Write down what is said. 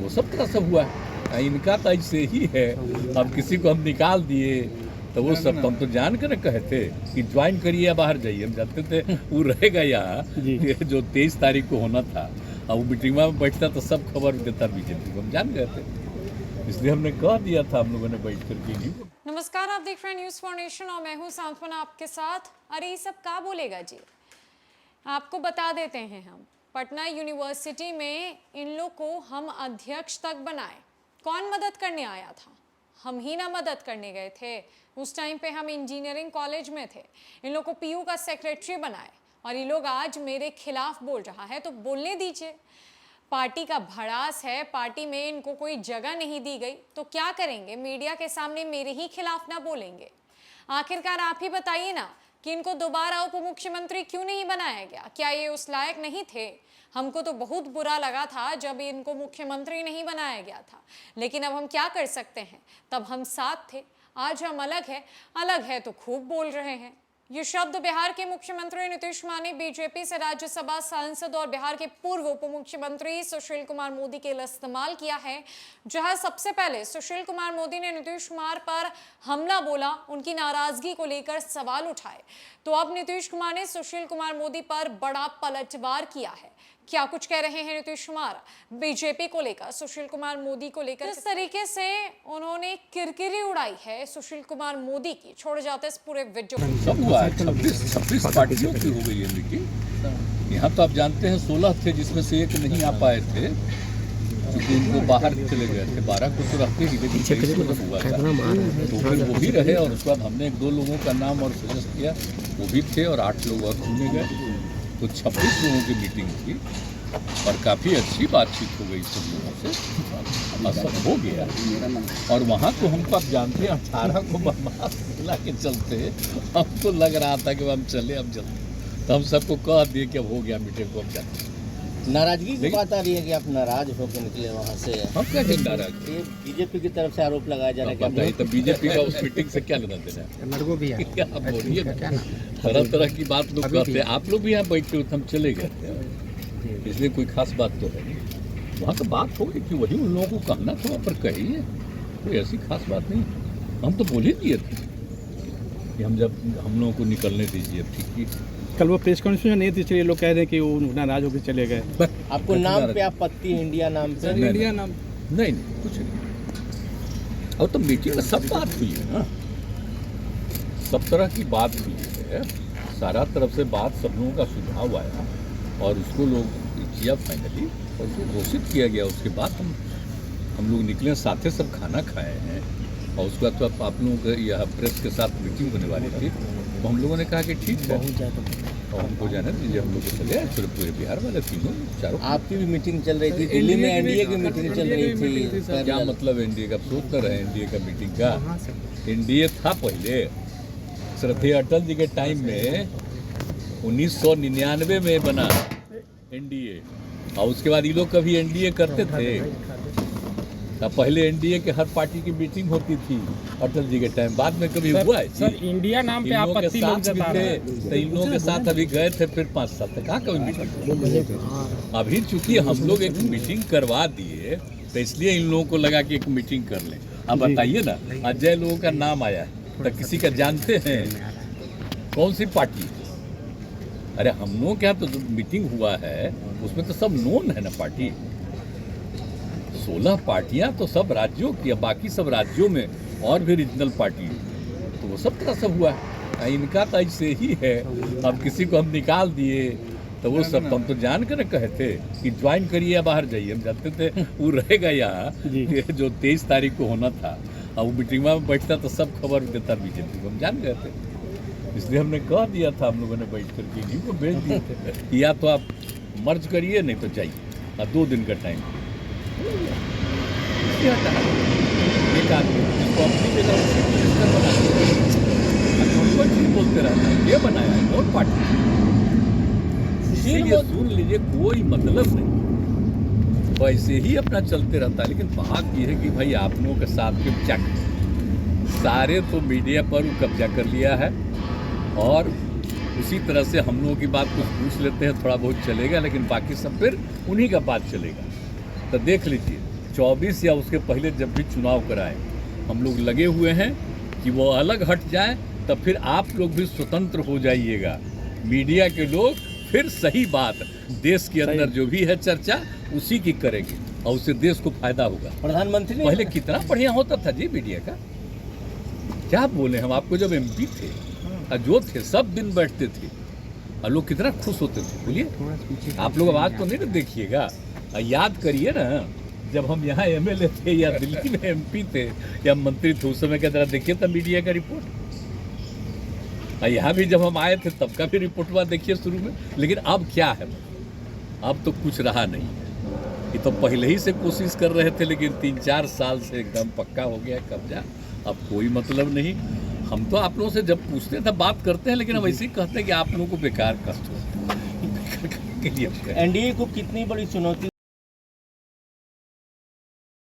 वो सब तरह से हुआ है। इनका तो ऐसे ही है, अब किसी को हम निकाल दिए तो वो सब तो हम तो जान कर कहे थे कि ज्वाइन करिए या बाहर जाइए। हम जानते थे वो रहेगा यहाँ, जो 23 तारीख को होना था। अब वो मीटिंग में बैठता तो सब खबर देता बीजेपी को, हम जान गए थे, इसलिए हमने कह दिया था हम लोगों ने बैठ करके। नमस्कार, आप देख रहे हैं न्यूज़ फॉर नेशन और मैं हूं सांत्वना आपके साथ। अरे ये सब क्या बोलेगा जी, आपको बता देते हैं। हम पटना यूनिवर्सिटी में इन लोग को हम अध्यक्ष तक बनाए। कौन मदद करने आया था? हम ही ना मदद करने गए थे। उस टाइम पे हम इंजीनियरिंग कॉलेज में थे। इन लोग को पीयू का सेक्रेटरी बनाए और ये लोग आज मेरे खिलाफ बोल रहा है तो बोलने दीजिए। पार्टी का भड़ास है, पार्टी में इनको कोई जगह नहीं दी गई तो क्या करेंगे? मीडिया के सामने मेरे ही खिलाफ ना बोलेंगे? आखिरकार आप ही बताइए ना कि इनको दोबारा उप मुख्यमंत्री क्यों नहीं बनाया गया? क्या ये उस लायक नहीं थे? हमको तो बहुत बुरा लगा था जब इनको मुख्यमंत्री नहीं बनाया गया था, लेकिन अब हम क्या कर सकते हैं? तब हम साथ थे, आज हम अलग है तो खूब बोल रहे हैं। ये शब्द बिहार के मुख्यमंत्री नीतीश कुमार ने बीजेपी से राज्यसभा सांसद और बिहार के पूर्व उप मुख्यमंत्री सुशील कुमार मोदी के लिए इस्तेमाल किया है, जहां सबसे पहले सुशील कुमार मोदी ने नीतीश कुमार पर हमला बोला, उनकी नाराजगी को लेकर सवाल उठाए। तो अब नीतीश कुमार ने सुशील कुमार मोदी पर बड़ा पलटवार किया है। क्या कुछ कह रहे हैं नीतीश कुमार बीजेपी को लेकर, सुशील कुमार मोदी को लेकर? किस तरीके से उन्होंने किरकिरी उड़ाई है सुशील कुमार मोदी की, छोड़ जाते इस पूरे वीडियो। सब हुआ है, 26 पार्टियों की हो गई है मीटिंग। यहाँ तो आप जानते हैं 16 थे, जिसमें से एक नहीं आ पाए थे क्योंकि उनको बाहर चले गए थे। 12 को तो रखते ही, लेकिन हुआ था तो फिर वो भी रहे। और उसके बाद हमने 1-2 लोगों का नाम और सजेस्ट किया, वो भी थे और 8 लोग और चुने गए। तो 26 लोगों की मीटिंग थी और काफ़ी अच्छी बातचीत हो गई सब लोगों से, सब हो गया। और वहाँ तो हमको आप जानते हैं 18 को बदमाश मिला के चलते, हमको लग रहा था कि हम चले, अब चलते, तो हम सबको कह दिए कि अब हो गया मीटिंग को, अब जाते। नाराजगी की बात आ रही है कि आप नाराज होकर निकले वहाँ से। हम क्या नाराज? ये बीजेपी की तरफ से आरोप लगाया जा रहा है कि तो बीजेपी का उस मीटिंग से क्या लेना देना है? आप बोलिए, तरह तरह की बात लोग करते हैं। आप लोग भी यहाँ बैठे हुए, हम चले गए थे, इसलिए कोई खास बात तो है नहीं। वहाँ तो बात हो गई कि वही उन लोगों को कहना था, पर कहिए, कोई ऐसी खास बात नहीं। हम तो बोल ही दिए थे कि हम लोगों को निकलने दीजिए, ठीक है। कल वो प्रेस कॉन्फ्रेंस नहीं थी, इसलिए लोग कह रहे हैं कि वो नाराज होकर चले गए। आपको नाम पे आपत्ति, इंडिया नाम पे? इंडिया नाम नहीं, कुछ नहीं। और तो मीटिंग में सब बात हुई है ना, सब तरह की बात हुई है, सारा तरफ से बात, सब लोगों का सुझाव आया और उसको लोग किया फाइनली और उसको घोषित किया गया। उसके बाद हम लोग निकले, साथे सब खाना खाए हैं और उसके बाद तो आप लोगों के यह प्रेस के साथ मीटिंग होने वाली थी, तो हम लोगों ने कहा कि ठीक है और हमको जाना दीजिए, हम लोग चले आए पूरे बिहार वाले तीनों चारों। आपकी भी मीटिंग चल रही थी दिल्ली में, एनडीए की मीटिंग चल रही थी। क्या मतलब एनडीए का? सोच तो रहे एनडीए का मीटिंग का। एनडीए था पहले, श्रद्धेय अटल जी के टाइम में 1999 में बना एनडीए, और उसके बाद ये लोग कभी एनडीए करते थे? तब पहले एनडीए के हर पार्टी की मीटिंग होती थी अटल जी के टाइम, बाद में कभी हुआ है? सर, इंडिया नाम पे आपत्ति लोग जता रहे हैं, तो इन लोगों के साथ अभी गए थे, फिर 5 साल तक कहाँ कभी मीटिंग। अभी चूंकि हम लोग एक मीटिंग करवा दिए तो इसलिए इन लोगों को लगा कि एक मीटिंग कर लें। अब बताइए ना, अजय लोगों का नाम आया है तो किसी का जानते हैं? कौन सी पार्टी? अरे हम लोगों के यहाँ तो जो मीटिंग हुआ है उसमें तो सब नोन है ना पार्टी। 16 पार्टियां तो सब राज्यों की, बाकी सब राज्यों में और भी रीजनल पार्टी, तो वो सब तरह से हुआ है। इनका तो ऐसे ही है, अब किसी को हम निकाल दिए तो वो सब तो हम तो जान कर कहे थे कि ज्वाइन करिए या बाहर जाइए। हम जानते थे वो रहेगा यहाँ, जो 23 तारीख को होना था। अब वो मीटिंग में बैठता तो सब खबर देता बीजेपी को, हम जान गए थे, इसलिए हमने कह दिया था हम लोगों ने बैठ करके, इनको भेज दिए थे या तो आप मर्ज करिए नहीं तो चाहिए, और 2 दिन का टाइम। एक आदमी बोलते रहता है ये बनाया है और पार्टी, सुन लीजिए, कोई मतलब नहीं, वैसे ही अपना चलते रहता है। लेकिन बात यह है कि भाई आप लोगों के साथ के चक सारे तो मीडिया पर कब्जा कर लिया है और उसी तरह से हम लोगों की बात कुछ पूछ लेते हैं, थोड़ा बहुत चलेगा, लेकिन बाकी सब फिर उन्हीं का बात चलेगा। तो देख लीजिए, 24 या उसके पहले जब भी चुनाव कराए, हम लोग लगे हुए हैं कि वो अलग हट जाए, तब फिर आप लोग भी स्वतंत्र हो जाइएगा। मीडिया के लोग फिर सही बात देश के अंदर जो भी है चर्चा उसी की करेंगे और उससे देश को फायदा होगा। प्रधानमंत्री ने पहले कितना बढ़िया होता था जी मीडिया का, क्या बोले हम आपको। जब एमपी थे और जो थे सब दिन बैठते थे और लोग कितना खुश होते थे। बोलिए आप लोग आवाज तो नहीं ना देखिएगा, और याद करिए ना जब हम यहाँ एमएलए थे या दिल्ली में एमपी थे या मंत्री थे, उस समय का जरा देखिए था मीडिया का रिपोर्ट। और यहाँ भी जब हम आए थे तब का भी रिपोर्टवा देखिए शुरू में। लेकिन अब क्या है, अब तो कुछ रहा नहीं है। ये तो पहले ही से कोशिश कर रहे थे, लेकिन 3-4 साल से एकदम पक्का हो गया कब्जा। अब कोई मतलब नहीं। हम तो आप लोगों से जब पूछते थे बात करते हैं, लेकिन हम ऐसे ही कहते हैं कि आप लोगों को बेकार कष्ट हो के लिए। एनडीए को कितनी बड़ी चुनौती